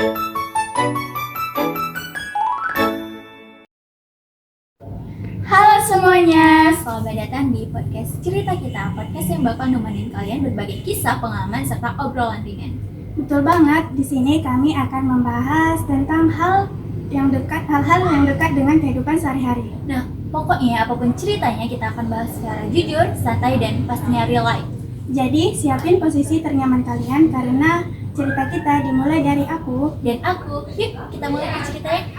Halo semuanya, selamat datang di podcast Cerita Kita, podcast yang bakal nemenin kalian berbagi kisah, pengalaman, serta obrolan ringan. Betul banget, di sini kami akan membahas tentang hal-hal yang dekat dengan kehidupan sehari-hari. Nah, pokoknya apapun ceritanya kita akan bahas secara jujur, santai, dan pastinya real life. Jadi, siapin posisi ternyaman kalian karena cerita kita dimulai dari aku. Dan aku, yuk kita mulai ke ceritanya.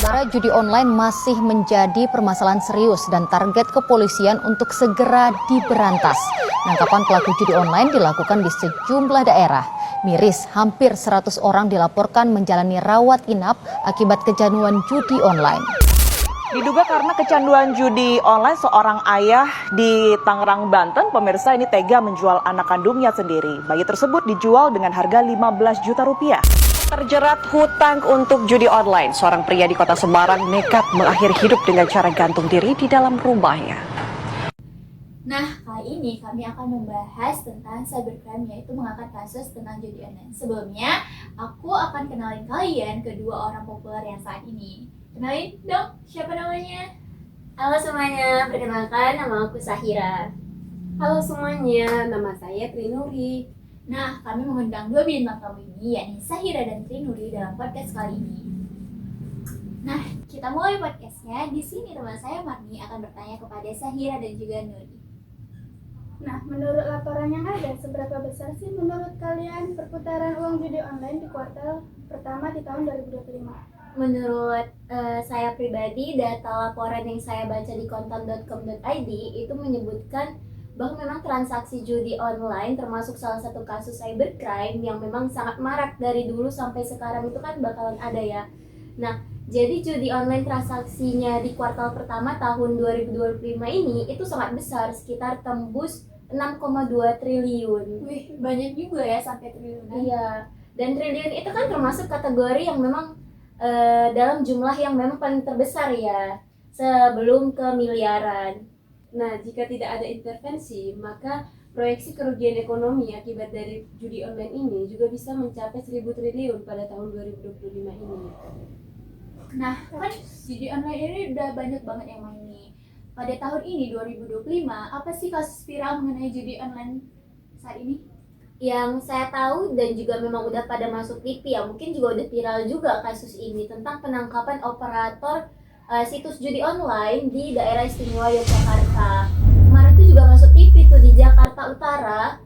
Saudara, judi online masih menjadi permasalahan serius dan target kepolisian untuk segera diberantas. Penangkapan pelaku judi online dilakukan di sejumlah daerah. Miris, hampir 100 orang dilaporkan menjalani rawat inap akibat kecanduan judi online. Diduga karena kecanduan judi online, seorang ayah di Tangerang, Banten, pemirsa ini tega menjual anak kandungnya sendiri. Bayi tersebut dijual dengan harga 15 juta rupiah. Terjerat hutang untuk judi online, seorang pria di kota Semarang nekat mengakhiri hidup dengan cara gantung diri di dalam rumahnya. Nah, kali ini kami akan membahas tentang cybercrime, yaitu mengangkat kasus tentang judi online. Sebelumnya, aku akan kenalin kalian kedua orang populer yang saat ini. Kenalin dong, siapa namanya? Halo semuanya, perkenalkan nama aku Sahira. Halo semuanya, nama saya Trinuri. Nah, kami mengundang dua bintang tamu ini, yakni Sahira dan Trinuri dalam podcast kali ini. Nah, kita mulai podcastnya. Di sini teman saya Marni akan bertanya kepada Sahira dan juga Nuri. Nah, menurut laporan yang ada, seberapa besar sih menurut kalian perputaran uang judi online di kuartal pertama di tahun 2025? Menurut saya pribadi, data laporan yang saya baca di kontan.com.id itu menyebutkan bahwa memang transaksi judi online termasuk salah satu kasus cybercrime yang memang sangat marak dari dulu sampai sekarang itu kan bakalan ada ya. Nah, jadi judi online transaksinya di kuartal pertama tahun 2025 ini itu sangat besar, sekitar tembus 6,2 triliun. Wih, banyak juga ya sampai triliunan. Iya, dan triliun itu kan termasuk kategori yang memang dalam jumlah yang memang paling terbesar ya, sebelum ke miliaran. Nah, jika tidak ada intervensi, maka proyeksi kerugian ekonomi akibat dari judi online ini juga bisa mencapai 1.000 triliun pada tahun 2025 ini. Nah, kan judi online ini udah banyak banget yang main nih. Pada tahun ini 2025, apa sih kasus viral mengenai judi online saat ini? Yang saya tahu dan juga memang udah pada masuk TV ya, mungkin juga udah viral juga kasus ini tentang penangkapan operator situs judi online di daerah istimewa Yogyakarta. Kemarin tuh juga masuk TV tuh di Jakarta Utara,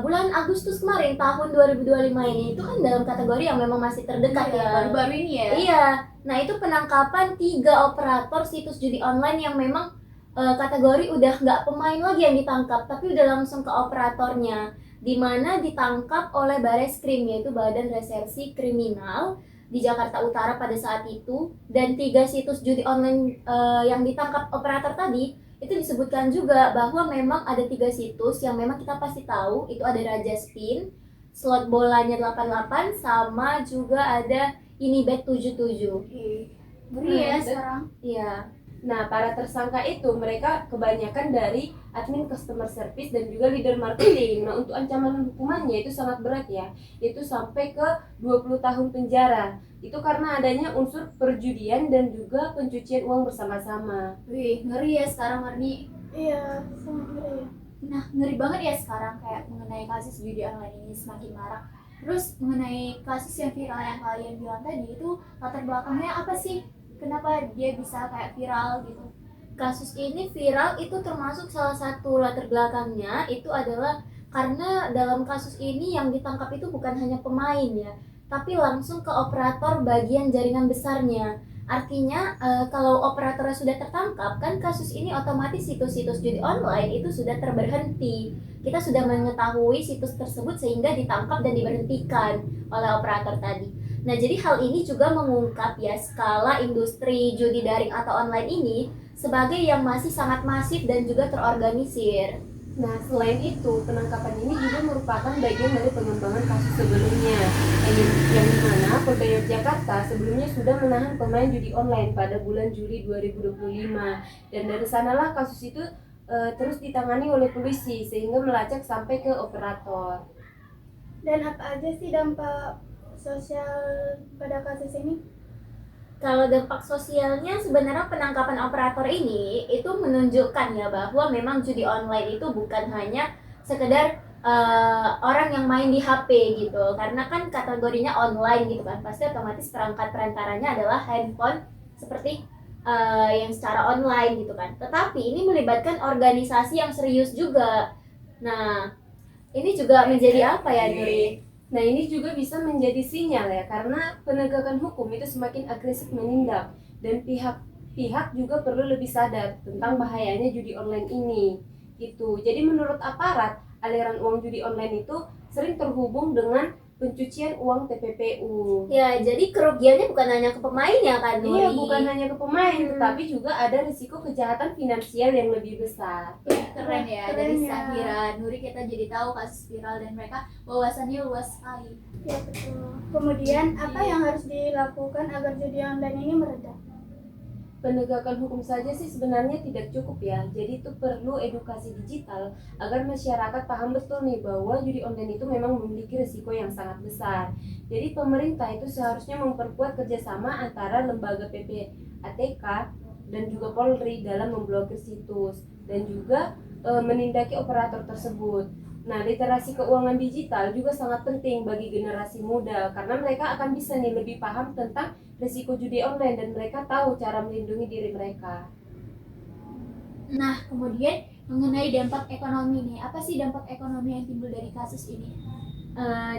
bulan Agustus kemarin tahun 2025 ini. Itu kan dalam kategori yang memang masih terdekat ya, baru-baru ini ya. Iya, nah itu penangkapan 3 operator situs judi online yang memang kategori udah nggak pemain lagi yang ditangkap, tapi udah langsung ke operatornya, di mana ditangkap oleh Bareskrim, yaitu Badan Reserse Kriminal di Jakarta Utara pada saat itu. Dan 3 situs judi online yang ditangkap operator tadi itu disebutkan juga bahwa memang ada 3 situs yang memang kita pasti tahu, itu ada Raja Spin, slot bolanya 88, sama juga ada ini bet 77. Ngeri ya sekarang. Iya. Nah, para tersangka itu mereka kebanyakan dari admin customer service dan juga leader marketing. Nah, untuk ancaman hukumannya itu sangat berat ya, itu sampai ke 20 tahun penjara. Itu karena adanya unsur perjudian dan juga pencucian uang bersama-sama. Wih, ngeri ya sekarang Marni. Iya, sangat ngeri ya. Nah, ngeri banget ya sekarang kayak mengenai kasus judi online ini semakin marak. Terus mengenai kasus yang viral yang kalian bilang tadi, itu latar belakangnya apa sih? Kenapa dia bisa kayak viral gitu? Kasus ini viral itu termasuk salah satu latar belakangnya itu adalah karena dalam kasus ini yang ditangkap itu bukan hanya pemain ya, tapi langsung ke operator bagian jaringan besarnya. Artinya kalau operatornya sudah tertangkap, kan kasus ini otomatis situs-situs judi online itu sudah terberhenti. Kita sudah mengetahui situs tersebut sehingga ditangkap dan diberhentikan oleh operator tadi. Nah, jadi hal ini juga mengungkap ya skala industri judi daring atau online ini sebagai yang masih sangat masif dan juga terorganisir. Nah, selain itu, penangkapan ini juga merupakan bagian dari pengembangan kasus sebelumnya, yang dimana Polda Yogyakarta sebelumnya sudah menahan pemain judi online pada bulan Juli 2025, dan dari sanalah kasus itu terus ditangani oleh polisi sehingga melacak sampai ke operator. Dan apa aja sih dampak sosial pada kasus ini? Kalau dampak sosialnya sebenarnya penangkapan operator ini itu menunjukkan ya bahwa memang judi online itu bukan hanya sekedar orang yang main di HP gitu, karena kan kategorinya online gitu kan, pasti otomatis perangkat perantaranya adalah handphone seperti yang secara online gitu kan. Tetapi ini melibatkan organisasi yang serius juga. Nah, ini juga menjadi apa ya, Nuri? Nah, ini juga bisa menjadi sinyal ya, karena penegakan hukum itu semakin agresif menindak, dan pihak-pihak juga perlu lebih sadar tentang bahayanya judi online ini. Gitu. Jadi menurut aparat, aliran uang judi online itu sering terhubung dengan pencucian uang TPPU. Ya, jadi kerugiannya bukan hanya ke pemain ya kan, Nuri? Iya, bukan hanya ke pemain, tetapi juga ada risiko kejahatan finansial yang lebih besar. Keren ya, Keren dari ya. Sahira Nuri kita jadi tahu kasus viral dan mereka wawasannya luas sekali. Ya betul. Kemudian apa yang harus dilakukan agar judi online ini mereda? Penegakan hukum saja sih sebenarnya tidak cukup ya. Jadi itu perlu edukasi digital agar masyarakat paham betul nih bahwa judi online itu memang memiliki risiko yang sangat besar. Jadi pemerintah itu seharusnya memperkuat kerjasama antara lembaga PPATK dan juga Polri dalam memblokir situs dan juga menindaki operator tersebut. Nah, literasi keuangan digital juga sangat penting bagi generasi muda karena mereka akan bisa nih lebih paham tentang risiko judi online dan mereka tahu cara melindungi diri mereka. Nah, kemudian mengenai dampak ekonomi nih, apa sih dampak ekonomi yang timbul dari kasus ini?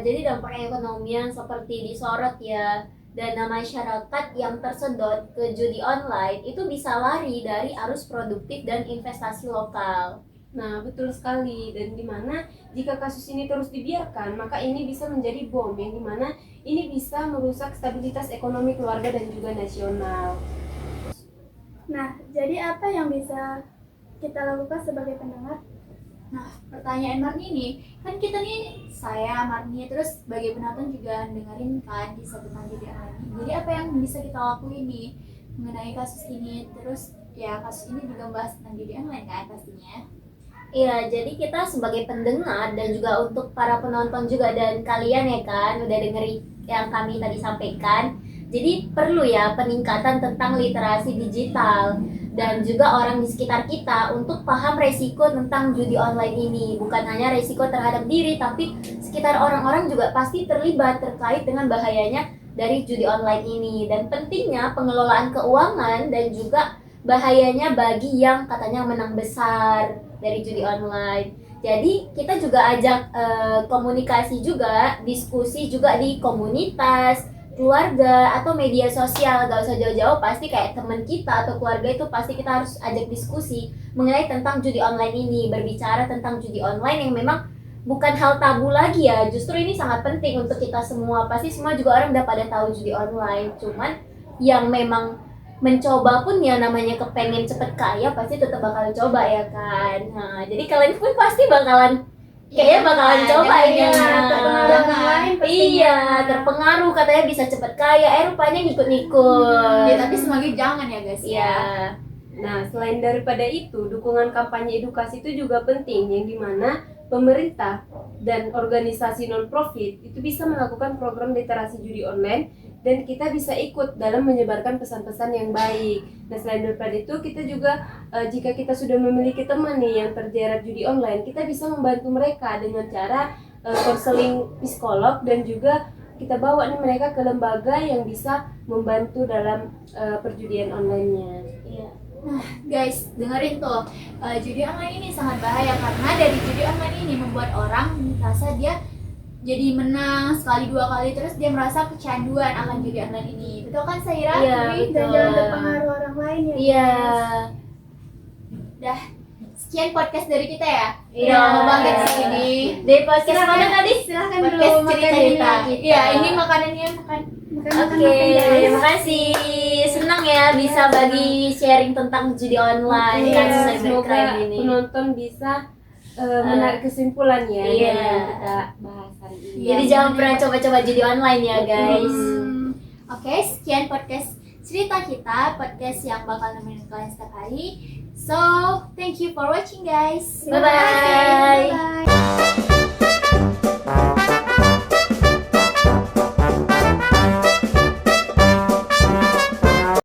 Jadi dampak ekonomi yang seperti disorot ya, dana masyarakat yang tersedot ke judi online itu bisa lari dari arus produktif dan investasi lokal. Nah, betul sekali. Dan dimana jika kasus ini terus dibiarkan, maka ini bisa menjadi bom yang dimana ini bisa merusak stabilitas ekonomi keluarga dan juga nasional. Nah, jadi apa yang bisa kita lakukan sebagai pendengar? Nah, pertanyaan Marni nih, kan kita nih, saya, Marni, terus sebagai penonton juga dengerin kan di tentang judi online ini. Jadi apa yang bisa kita lakuin nih mengenai kasus ini? Terus ya kasus ini juga membahas tentang judi online kan pastinya. Iya, jadi kita sebagai pendengar dan juga untuk para penonton juga dan kalian ya kan udah dengerin yang kami tadi sampaikan. Jadi perlu ya peningkatan tentang literasi digital dan juga orang di sekitar kita untuk paham resiko tentang judi online ini. Bukan hanya resiko terhadap diri, tapi sekitar orang-orang juga pasti terlibat terkait dengan bahayanya dari judi online ini. Dan pentingnya pengelolaan keuangan dan juga bahayanya bagi yang katanya menang besar dari judi online. Jadi kita juga ajak komunikasi juga, diskusi juga di komunitas, keluarga atau media sosial. Gak usah jauh-jauh, pasti kayak teman kita atau keluarga itu pasti kita harus ajak diskusi mengenai tentang judi online ini, berbicara tentang judi online yang memang bukan hal tabu lagi ya. Justru ini sangat penting untuk kita semua. Pasti semua juga orang udah pada tahu judi online. Cuman yang memang mencoba pun ya namanya kepengen cepet kaya pasti tetap bakal coba ya kan. Nah, jadi kalian pun pasti bakalan kayaknya bakalan coba ya. Iya, terpengaruh katanya bisa cepet kaya, rupanya ngikut-ngikut. Ya tapi semoga jangan ya guys Iya. ya. Nah, selain daripada itu, dukungan kampanye edukasi itu juga penting, yang dimana pemerintah dan organisasi non-profit itu bisa melakukan program literasi judi online dan kita bisa ikut dalam menyebarkan pesan-pesan yang baik. Nah, selain daripada itu, kita juga jika kita sudah memiliki teman nih yang terjerat judi online, kita bisa membantu mereka dengan cara konseling psikolog dan juga kita bawa nih mereka ke lembaga yang bisa membantu dalam perjudian online-nya. Iya. Guys, dengerin tuh, judi online ini sangat bahaya karena dari judi online ini membuat orang merasa dia jadi menang sekali dua kali, terus dia merasa kecanduan akan judi online ini. Betul kan Sahira? Iya, Dan betul. jangan terpengaruh orang lain ya. Iya. Dah, sekian podcast dari kita ya. Iya. Udah lama banget sih ini. Dari podcast mana tadi? Silahkan Podcast dulu makan cerita-cerita. kita. Iya, ini makanannya makan Oke, makasih. Senang ya bisa bagi sharing tentang judi online, Iya, kasus semoga cybercrime ini. penonton bisa menarik kesimpulan ya Iya. dari yang kita bahas hari ini. Jadi jangan pernah coba-coba judi online ya guys. Oke, sekian podcast cerita kita, podcast yang bakal nemenin kalian setiap hari. So, thank you for watching guys. Bye-bye. Bye-bye.